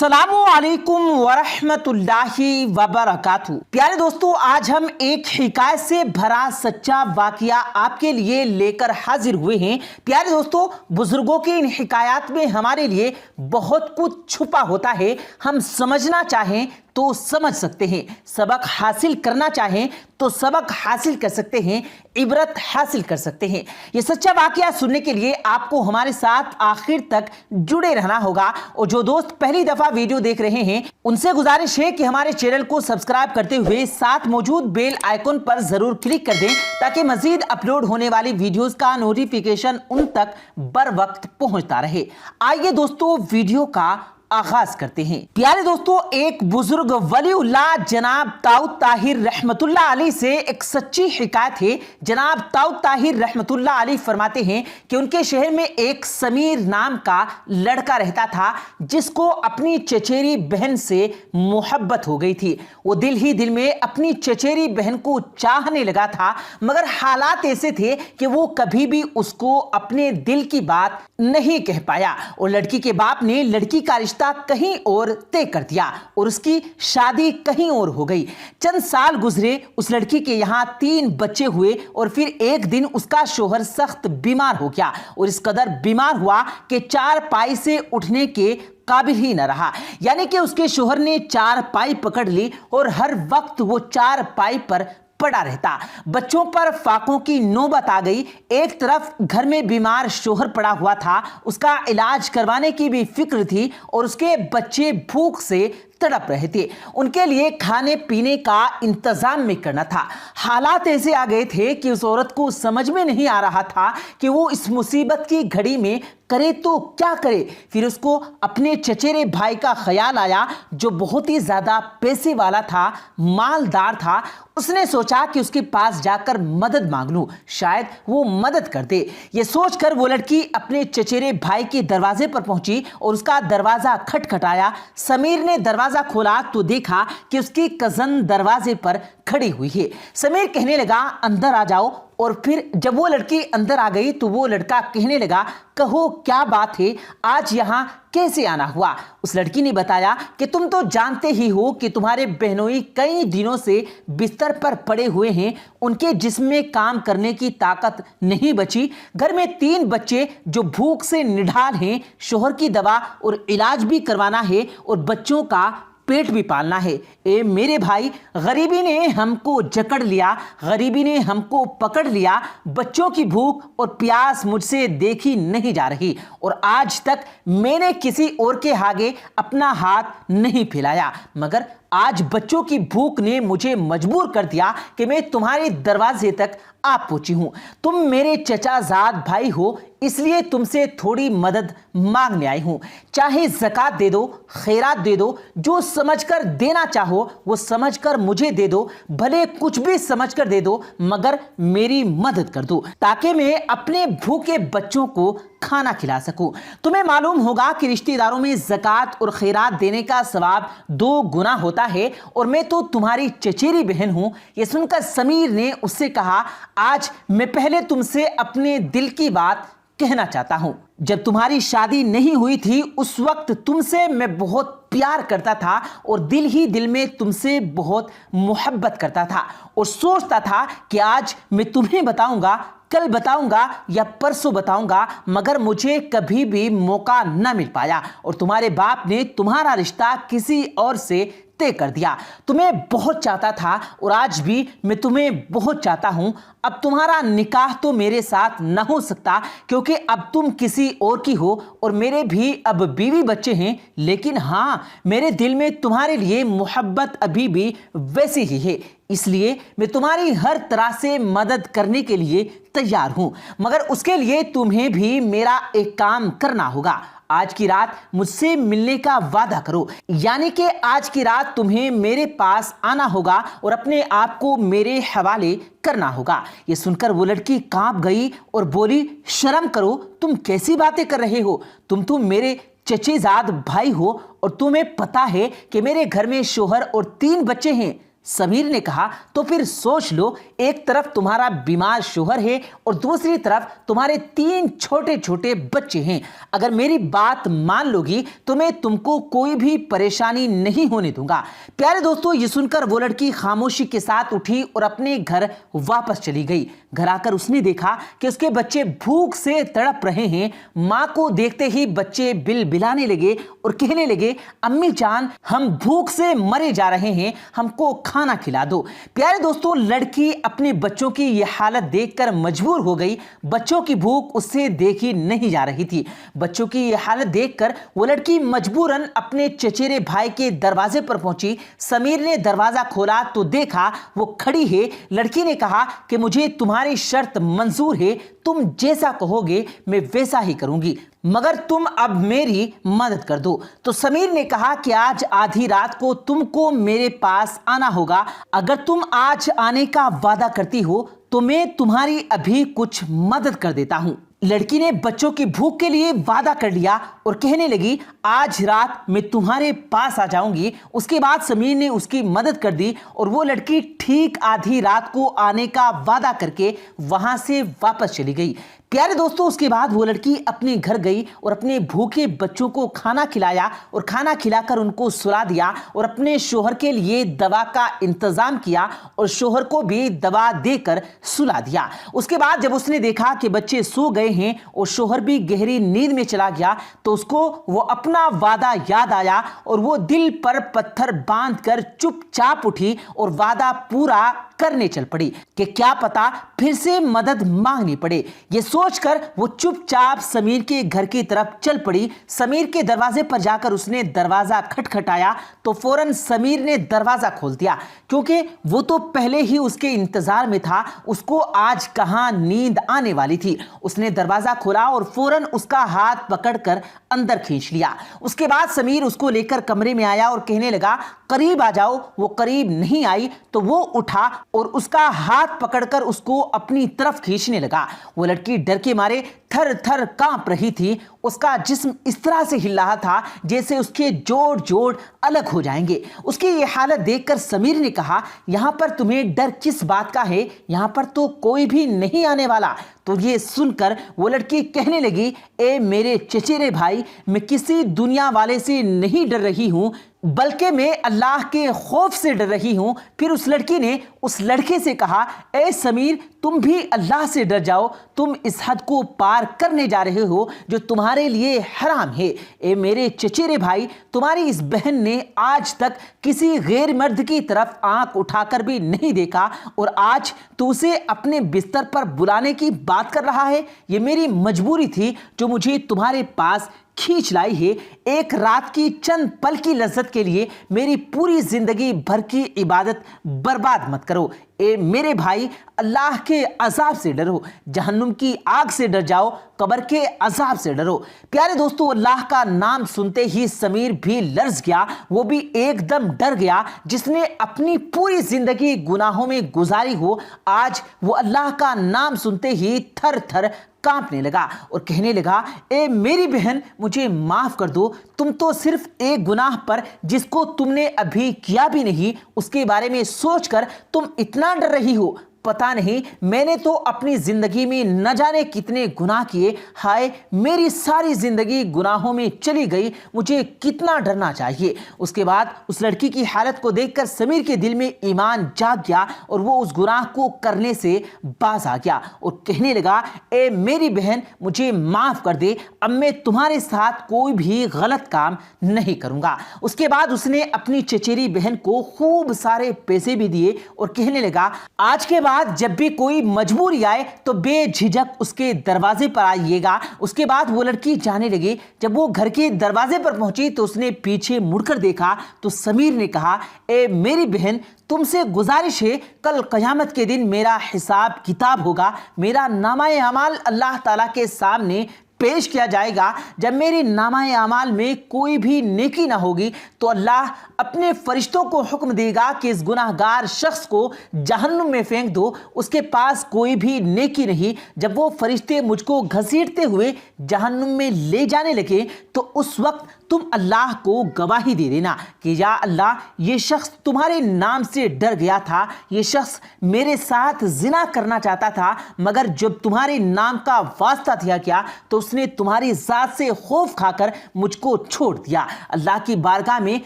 अस्सलामु अलैकुम वरहमतुल्लाहि वबरकातुहू। प्यारे दोस्तों, आज हम एक हिकायत से भरा सच्चा वाकया आपके लिए लेकर हाजिर हुए हैं। प्यारे दोस्तों, बुजुर्गों की इन हिकायत में हमारे लिए बहुत कुछ छुपा होता है। हम समझना चाहें तो समझ सकते हैं, सबक हासिल करना चाहें तो सबक हासिल कर सकते हैं, इबरत हासिल कर सकते हैं। ये सच्चा वाकया सुनने के लिए आपको हमारे साथ आखिर तक जुड़े रहना होगा। और जो दोस्त पहली दफा वीडियो देख रहे हैं उनसे गुजारिश है कि हमारे चैनल को सब्सक्राइब करते हुए साथ मौजूद बेल आइकन पर जरूर क्लिक कर दें ताकि मजीद अपलोड होने वाली वीडियोस का नोटिफिकेशन उन तक बर वक्त पहुंचता रहे। आइए दोस्तों, वीडियो का आगाज करते हैं। प्यारे दोस्तों, एक बुजुर्ग वलीउल्लाह जनाब दाऊद ताहिर रहमतुल्लाह अलैह से एक सच्ची हिकायत है। जनाब दाऊद ताहिर रहमतुल्लाह अलैह फरमाते हैं कि उनके शहर में एक समीर नाम का लड़का रहता था जिसको अपनी चचेरी बहन से मोहब्बत हो गई थी। वो दिल ही दिल में अपनी चचेरी बहन को चाहने लगा था, मगर हालात ऐसे थे कि वो कभी भी उसको अपने दिल की बात नहीं कह पाया। और लड़की के बाप ने लड़की का रिश्ता कहीं और तय कर दिया और उसकी शादी कहीं और हो गई। चंद साल गुजरे, उस लड़की के यहाँ 3 बच्चे हुए और फिर एक दिन उसका शोहर सख्त बीमार हो गया और इस कदर बीमार हुआ कि 4 पाई से उठने के काबिल ही न रहा। यानी कि उसके शोहर ने 4 पाई पकड़ ली और हर वक्त वो 4 पाई पर पड़ा रहता। बच्चों पर फाकों की नौबत आ गई। एक तरफ घर में बीमार शोहर पड़ा हुआ था, उसका इलाज करवाने की भी फिक्र थी और उसके बच्चे भूख से तड़प रहे थे। उनके लिए खाने पीने का इंतजाम में करना था। हालात ऐसे आ गए थे कि उस औरत को समझ में नहीं आ रहा था कि वो इस मुसीबत की घड़ी में करे तो क्या करे। फिर उसको अपने चचेरे भाई का ख्याल आया जो बहुत ही ज्यादा पैसे वाला था, मालदार था। उसने सोचा कि उसके पास जाकर मदद मांग लूं, शायद वो मदद कर दे। ये सोचकर वो लड़की अपने चचेरे भाई के दरवाजे पर पहुंची और उसका दरवाजा खटखटाया। समीर ने दरवाजा खोला तो देखा कि उसकी कजन दरवाजे पर खड़ी हुई है। समीर कहने लगा, अंदर आ जाओ। और फिर जब वो लड़की अंदर आ गई तो वो लड़का कहने लगा, कहो क्या बात है, आज यहाँ कैसे आना हुआ। उस लड़की ने बताया कि तुम तो जानते ही हो कि तुम्हारे बहनोई कई दिनों से बिस्तर पर पड़े हुए हैं, उनके जिस्म में काम करने की ताकत नहीं बची। घर में 3 बच्चे जो भूख से निढाल हैं, शोहर की दवा और इलाज भी करवाना है और बच्चों का पेट भी पालना है। ए मेरे भाई, गरीबी ने हमको जकड़ लिया, गरीबी ने हमको पकड़ लिया। बच्चों की भूख और प्यास मुझसे देखी नहीं जा रही और आज तक मैंने किसी और के आगे अपना हाथ नहीं फैलाया, मगर आज बच्चों की भूख ने मुझे मजबूर कर दिया कि मैं तुम्हारे दरवाजे तक आ पहुंची हूं। तुम मेरे चचाजाद भाई हो, इसलिए तुमसे थोड़ी मदद मांगने आई हूं। चाहे ज़कात दे दो, खैरात दे दो, जो समझकर देना चाहो वो समझकर मुझे दे दो, भले कुछ भी समझकर दे दो, मगर मेरी मदद कर दो ताकि मैं अपने भूखे बच्चों को खाना खिला सकूं। तुम्हें मालूम होगा कि रिश्तेदारों में ज़कात और खैरात देने का सवाब 2 गुना होता है और मैं तो तुम्हारी चचेरी बहन हूं। यह सुनकर समीर ने उससे कहा, आज मैं पहले तुमसे अपने दिल की बात कहना चाहता हूं। जब तुम्हारी शादी नहीं हुई थी उस वक्त तुमसे मैं बहुत प्यार करता था और दिल ही दिल में तुमसे बहुत मोहब्बत करता था और सोचता था कि आज मैं तुम्हें बताऊंगा, कल बताऊंगा या परसों बताऊंगा, मगर मुझे कभी भी मौका न मिल पाया और तुम्हारे बाप ने तुम्हारा रिश्ता किसी और से तय कर दिया। तुम्हें बहुत चाहता था और आज भी मैं तुम्हें बहुत चाहता हूं। अब तुम्हारा निकाह तो मेरे साथ न हो सकता क्योंकि अब तुम किसी और की हो और मेरे भी अब बीवी बच्चे हैं, लेकिन हाँ, मेरे दिल में तुम्हारे लिए मोहब्बत अभी भी वैसी ही है। इसलिए मैं तुम्हारी हर तरह से मदद करने के लिए तैयार हूं, मगर उसके लिए तुम्हें भी मेरा एक काम करना होगा। आज की रात मुझसे मिलने का वादा करो, यानी कि आज की रात तुम्हें मेरे पास आना होगा और अपने आप को मेरे हवाले करना होगा। ये सुनकर वो लड़की कांप गई और बोली, शर्म करो, तुम कैसी बातें कर रहे हो, तुम तो मेरे चचेजाद भाई हो और तुम्हें पता है कि मेरे घर में शोहर और 3 बच्चे हैं। समीर ने कहा, तो फिर सोच लो, एक तरफ तुम्हारा बीमार शोहर है और दूसरी तरफ तुम्हारे 3 छोटे छोटे बच्चे हैं। अगर मेरी बात मान लोगी तो मैं तुमको कोई भी परेशानी नहीं होने दूंगा। प्यारे दोस्तों, ये सुनकर वो लड़की खामोशी के साथ उठी और अपने घर वापस चली गई। घर आकर उसने देखा कि उसके बच्चे भूख से तड़प रहे हैं। माँ को देखते ही बच्चे बिलबिलाने लगे और कहने लगे, अम्मी जान, हम भूख से मरे जा रहे हैं, हमको खाना खिला दो। प्यारे दोस्तों, लड़की अपने बच्चों की यह हालत देखकर मजबूर हो गई। बच्चों की भूख उससे देखी नहीं जा रही थी। बच्चों की यह हालत देखकर वो लड़की मजबूरन अपने चचेरे भाई के दरवाजे पर पहुंची। समीर ने दरवाजा खोला तो देखा वो खड़ी है। लड़की ने कहा कि मुझे तुम्हारी शर्त मंजूर है, तुम जैसा कहोगे मैं वैसा ही करूंगी, मगर तुम अब मेरी मदद कर दो। तो समीर ने कहा कि आज आधी रात को तुमको मेरे पास आना होगा। अगर तुम आज आने का वादा करती हो तो मैं तुम्हारी अभी कुछ मदद कर देता हूं। लड़की ने बच्चों की भूख के लिए वादा कर लिया और कहने लगी, आज रात मैं तुम्हारे पास आ जाऊंगी। उसके बाद समीर ने उसकी मदद कर दी और वो लड़की ठीक आधी रात को आने का वादा करके वहां से वापस चली गई। प्यारे दोस्तों, उसके बाद वो लड़की अपने घर गई और अपने भूखे बच्चों को खाना खिलाया और खाना खिलाकर उनको सुला दिया और अपने शोहर के लिए दवा का इंतजाम किया और शोहर को भी दवा देकर सुला दिया। उसके बाद जब उसने देखा कि बच्चे सो गए हैं और शोहर भी गहरी नींद में चला गया तो उसको वो अपना वादा याद आया और वो दिल पर पत्थर बांधकर चुपचाप उठी और वादा पूरा करने चल पड़ी कि क्या पता फिर से मदद मांगनी पड़े। ये सोचकर वो चुपचाप समीर के घर की तरफ चल पड़ी। समीर के दरवाजे पर जाकर उसने दरवाजा खटखटाया तो फौरन समीर ने दरवाजा खोल दिया, क्योंकि वो तो पहले ही उसके इंतजार में था। उसको आज कहां नींद आने वाली थी। उसने दरवाजा खोला और फौरन उसका हाथ पकड़कर अंदर खींच लिया। उसके बाद समीर उसको लेकर कमरे में आया और कहने लगा, करीब आ जाओ। वो करीब नहीं आई तो वो उठा और उसका हाथ पकड़कर उसको अपनी तरफ खींचने लगा। वो लड़की डर के मारे थर थर कांप रही थी। उसका जिस्म इस तरह से हिल रहा था जैसे उसके जोड़ जोड़ अलग हो जाएंगे। उसकी ये हालत देखकर समीर ने कहा, यहाँ पर तुम्हें डर किस बात का है? यहाँ पर तो कोई भी नहीं आने वाला। तो ये सुनकर वो लड़की कहने लगी, ए मेरे चचेरे भाई, मैं किसी दुनिया वाले से नहीं डर रही हूँ, बल्कि मैं अल्लाह के खौफ से डर रही हूं। फिर उस लड़की ने उस लड़के से कहा, ए समीर, तुम भी अल्लाह से डर जाओ। तुम इस हद को पार करने जा रहे हो जो तुम्हारे लिए हराम है। ए मेरे चचेरे भाई, तुम्हारी इस बहन ने आज तक किसी गैर मर्द की तरफ आंख उठाकर भी नहीं देखा और आज तो उसे अपने बिस्तर पर बुलाने की बात कर रहा है। ये मेरी मजबूरी थी जो मुझे तुम्हारे पास खींच लाई है। एक रात की चंद पल की लज्जत के लिए मेरी पूरी जिंदगी भर की इबादत बर्बाद मत करो। ए मेरे भाई, अल्लाह के अजाब से डरो, जहन्नुम की आग से डर जाओ, कब्र के अजाब से डरो। प्यारे दोस्तों, अल्लाह का नाम सुनते ही समीर भी लर्ज गया। वो भी एकदम डर गया। जिसने अपनी पूरी जिंदगी गुनाहों में गुजारी हो, आज वो अल्लाह का नाम सुनते ही थर थर कांपने लगा और कहने लगा, ए मेरी बहन, मुझे माफ कर दो। तुम तो सिर्फ एक गुनाह पर, जिसको तुमने अभी किया भी नहीं, उसके बारे में सोचकर तुम इतना डर रही हो। पता नहीं मैंने तो अपनी जिंदगी में न जाने कितने गुनाह किए। हाय, मेरी सारी जिंदगी गुनाहों में चली गई, मुझे कितना डरना चाहिए। उसके बाद उस लड़की की हालत को देखकर समीर के दिल में ईमान जाग गया और वो उस गुनाह को करने से बाज आ गया और कहने लगा, ए मेरी बहन, मुझे माफ कर दे। अब मैं तुम्हारे साथ कोई भी गलत काम नहीं करूंगा। उसके बाद उसने अपनी चचेरी बहन को खूब सारे पैसे भी दिए और कहने लगा, आज के बाद जब भी कोई मजबूरी आए तो बेझिझक उसके दरवाजे पर आइएगा। उसके बाद वो लड़की जाने लगी। जब वो घर के दरवाजे पर पहुंची तो उसने पीछे मुड़कर देखा तो समीर ने कहा, ए मेरी बहन, तुमसे गुजारिश है, कल क़यामत के दिन मेरा हिसाब किताब होगा। मेरा नामाए अमाल अल्लाह ताला के सामने पेश किया जाएगा। जब मेरी नामाए अमाल में कोई भी नेकी ना होगी तो अल्लाह अपने फरिश्तों को हुक्म देगा कि इस गुनाहगार शख्स को जहन्नुम में फेंक दो। उसके पास कोई भी नेकी नहीं। जब वो फरिश्ते मुझको घसीटते हुए जहन्नुम में ले जाने लगे तो उस वक्त تم اللہ کو گواہی دے دینا کہ یا اللہ یہ شخص تمہارے نام سے ڈر گیا تھا، یہ شخص میرے ساتھ زنا کرنا چاہتا تھا، مگر جب تمہارے نام کا واسطہ دیا گیا تو اس نے تمہاری ذات سے خوف کھا کر مجھ کو چھوڑ دیا۔ اللہ کی بارگاہ میں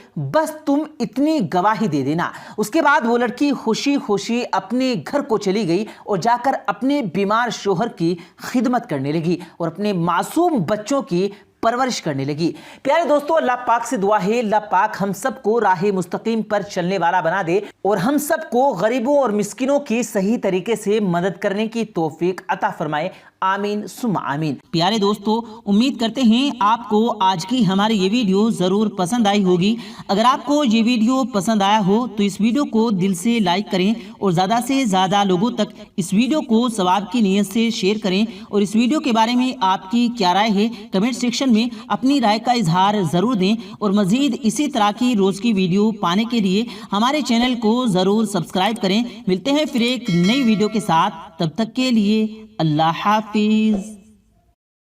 بس تم اتنی گواہی دے دینا۔ اس کے بعد وہ لڑکی خوشی خوشی اپنے گھر کو چلی گئی اور جا کر اپنے بیمار شوہر کی خدمت کرنے لگی اور اپنے معصوم بچوں کی پرورش کرنے لگی۔ پیارے دوستو، اللہ پاک سے دعا ہے اللہ پاک ہم سب کو راہ مستقیم پر چلنے والا بنا دے اور ہم سب کو غریبوں اور مسکینوں کی صحیح طریقے سے مدد کرنے کی توفیق عطا فرمائے، آمین ثم آمین۔ پیارے دوستو، امید کرتے ہیں آپ کو آج کی ہماری یہ ویڈیو ضرور پسند آئی ہوگی۔ اگر آپ کو یہ ویڈیو پسند آیا ہو تو اس ویڈیو کو دل سے لائک کریں اور زیادہ سے زیادہ لوگوں تک اس ویڈیو کو ثواب کی نیت سے شیئر کریں، اور اس ویڈیو کے بارے میں آپ کی کیا رائے ہے کمنٹ سیکشن میں اپنی رائے کا اظہار ضرور دیں، اور مزید اسی طرح کی روز کی ویڈیو پانے کے لیے ہمارے چینل کو ضرور سبسکرائب کریں۔ ملتے ہیں پھر ایک نئی ویڈیو کے ساتھ، تب تک کے لیے اللہ حافظ۔